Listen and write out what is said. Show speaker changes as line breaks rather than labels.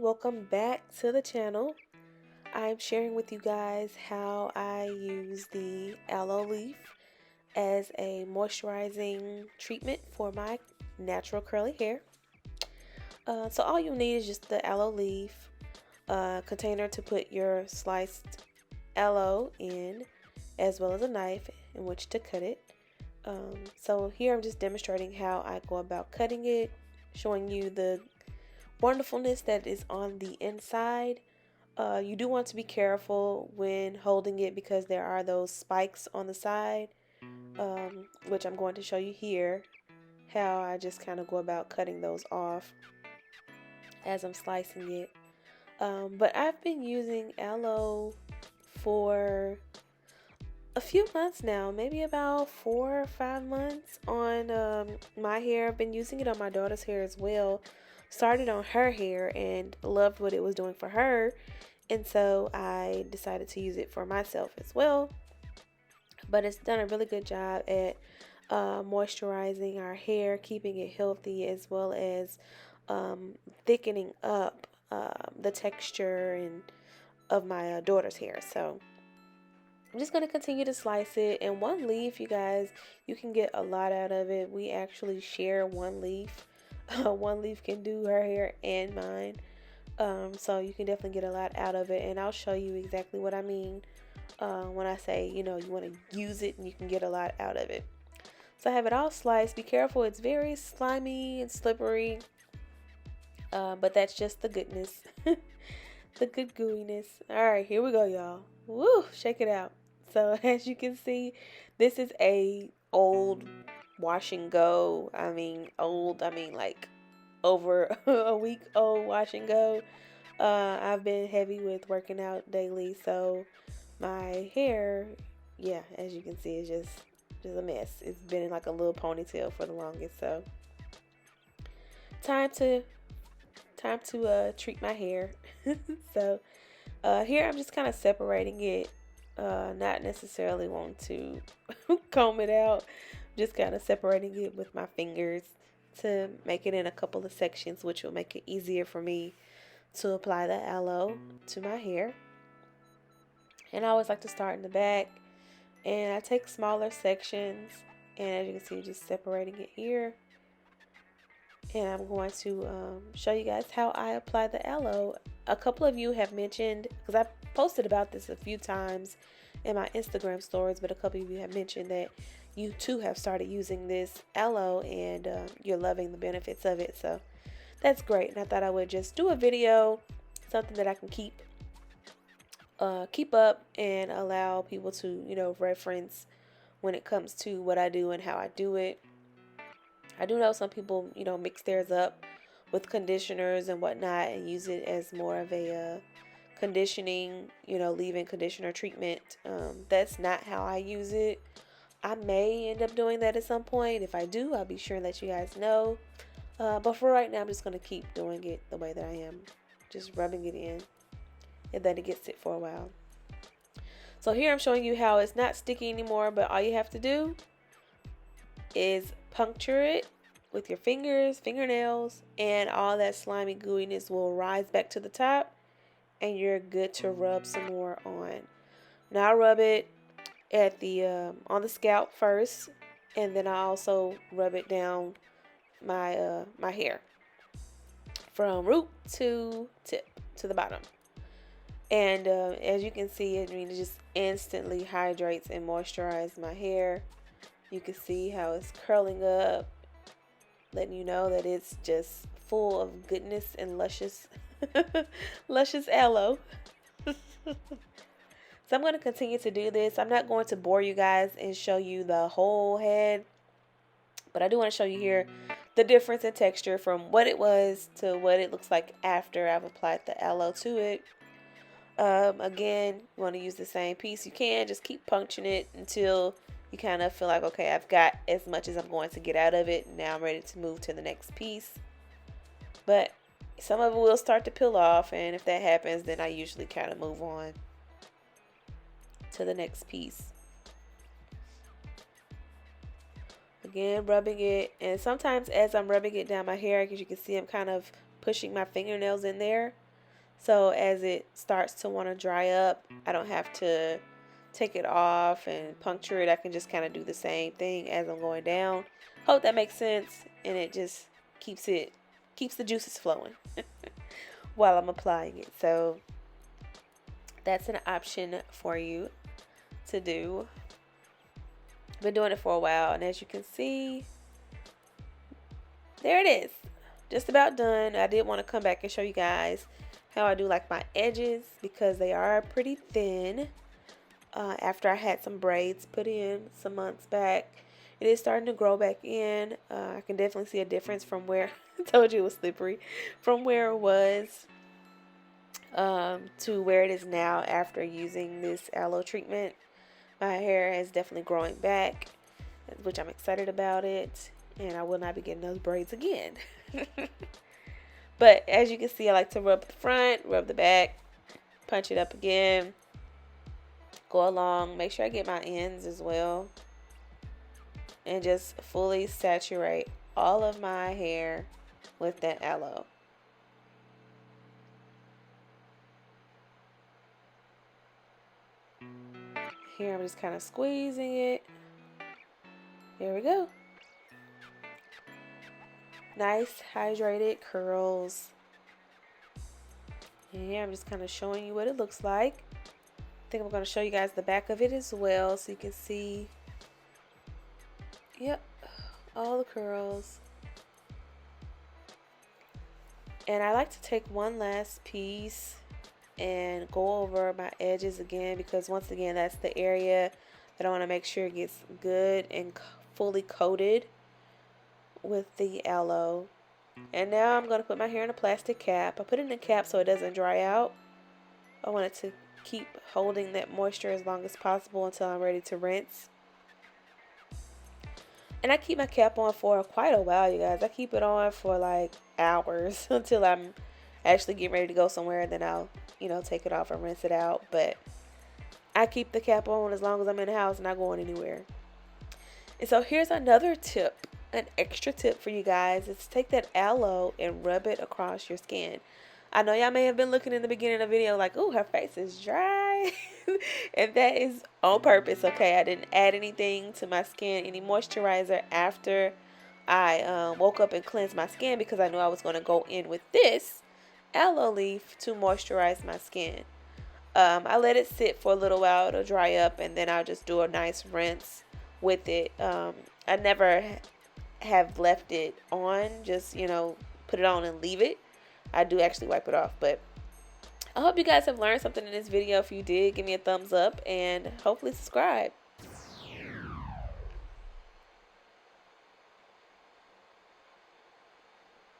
welcome back to the channel. I'm sharing with you guys how I use the aloe leaf as a moisturizing treatment for my natural curly hair. So all you need is just the aloe leaf, a container to put your sliced aloe in, as well as a knife in which to cut it. So here I'm just demonstrating how I go about cutting it, showing you the wonderfulness that is on the inside. You do want to be careful when holding it because there are those spikes on the side, which I'm going to show you here how I just kind of go about cutting those off as I'm slicing it. But I've been using aloe for a few months now, maybe about 4 or 5 months on my hair. I've been using it on my daughter's hair as well. Started on her hair and loved what it was doing for her, and so I decided to use it for myself as well. But it's done a really good job at moisturizing our hair, keeping it healthy, as well as thickening up the texture and of my daughter's hair. So I'm just going to continue to slice it. And one leaf, you guys, you can get a lot out of it. We actually share one leaf. One leaf can do her hair and mine. So you can definitely get a lot out of it. And I'll show you exactly what I mean when I say, you want to use it and you can get a lot out of it. So I have it all sliced. Be careful, it's very slimy and slippery. But that's just the goodness. The good gooiness. Alright, here we go, y'all. Woo! Shake it out. So as you can see, this is a old wash and go. I mean like over a week old wash and go. I've been heavy with working out daily, so my hair, yeah, as you can see, is just a mess. It's been in like a little ponytail for the longest. So time to treat my hair. So here I'm just kind of separating it, not necessarily want to comb it out, just kind of separating it with my fingers to make it in a couple of sections, which will make it easier for me to apply the aloe to my hair. And I always like to start in the back, and I take smaller sections, and as you can see, just separating it here. And I'm going to show you guys how I apply the aloe. A couple of you have mentioned, because I posted about this a few times in my Instagram stories, but a couple of you have mentioned that you too have started using this aloe and you're loving the benefits of it. So that's great. And I thought I would just do a video, something that I can keep up and allow people to, reference when it comes to what I do and how I do it. I do know some people, mix theirs up with conditioners and whatnot and use it as more of a conditioning, leave-in conditioner treatment. That's not how I use it. I may end up doing that at some point. If I do, I'll be sure to let you guys know. But for right now, I'm just going to keep doing it the way that I am. Just rubbing it in. And then it gets it for a while. So here I'm showing you how it's not sticky anymore. But all you have to do is puncture it with your fingers, fingernails. And all that slimy gooiness will rise back to the top. And you're good to rub some more on. Now I rub it at the on the scalp first, and then I also rub it down my my hair from root to tip to the bottom. And as you can see, it just instantly hydrates and moisturizes my hair. You can see how it's curling up, letting you know that it's just full of goodness and luscious luscious aloe. So I'm going to continue to do this. I'm not going to bore you guys and show you the whole head, but I do want to show you here the difference in texture from what it was to what it looks like after I've applied the aloe to it. Again, you want to use the same piece. You can just keep puncturing it until you kind of feel like, okay, I've got as much as I'm going to get out of it. Now I'm ready to move to the next piece. But some of it will start to peel off, and if that happens, then I usually kind of move on to the next piece. Again, rubbing it, and sometimes as I'm rubbing it down my hair, as you can see, I'm kind of pushing my fingernails in there So as it starts to want to dry up, I don't have to take it off and puncture it. I can just kind of do the same thing as I'm going down. Hope that makes sense, and it just keeps the juices flowing while I'm applying it. So that's an option for you to do. Been doing it for a while, and as you can see, there it is, just about done. I did want to come back and show you guys how I do like my edges, because they are pretty thin. After I had some braids put in some months back, it is starting to grow back in. I can definitely see a difference from where I told you it was slippery, from where it was to where it is now after using this aloe treatment. My hair is definitely growing back, which I'm excited about it, and I will not be getting those braids again. But as you can see, I like to rub the front, rub the back, punch it up again, go along, make sure I get my ends as well, and just fully saturate all of my hair with that aloe. Here I'm just kind of squeezing it. There we go. Nice hydrated curls. And here I'm just kind of showing you what it looks like. I think I'm going to show you guys the back of it as well, so you can see, yep, all the curls. And I like to take one last piece and go over my edges again, because once again, that's the area that I want to make sure gets good and fully coated with the aloe. And now I'm going to put my hair in a plastic cap. I put it in a cap so it doesn't dry out. I want it to keep holding that moisture as long as possible until I'm ready to rinse. And I keep my cap on for quite a while, you guys. I keep it on for like hours until I'm actually getting ready to go somewhere, and then I'll, take it off and rinse it out. But I keep the cap on as long as I'm in the house and not going anywhere. And so here's another tip, an extra tip for you guys, is to take that aloe and rub it across your skin. I know y'all may have been looking in the beginning of the video like, oh, her face is dry. And that is on purpose, okay? I didn't add anything to my skin, any moisturizer after I woke up and cleansed my skin, because I knew I was going to go in with this aloe leaf to moisturize my skin. I let it sit for a little while to dry up, and then I'll just do a nice rinse with it. I never have left it on, just, put it on and leave it. I do actually wipe it off. But I hope you guys have learned something in this video. If you did, give me a thumbs up and hopefully subscribe.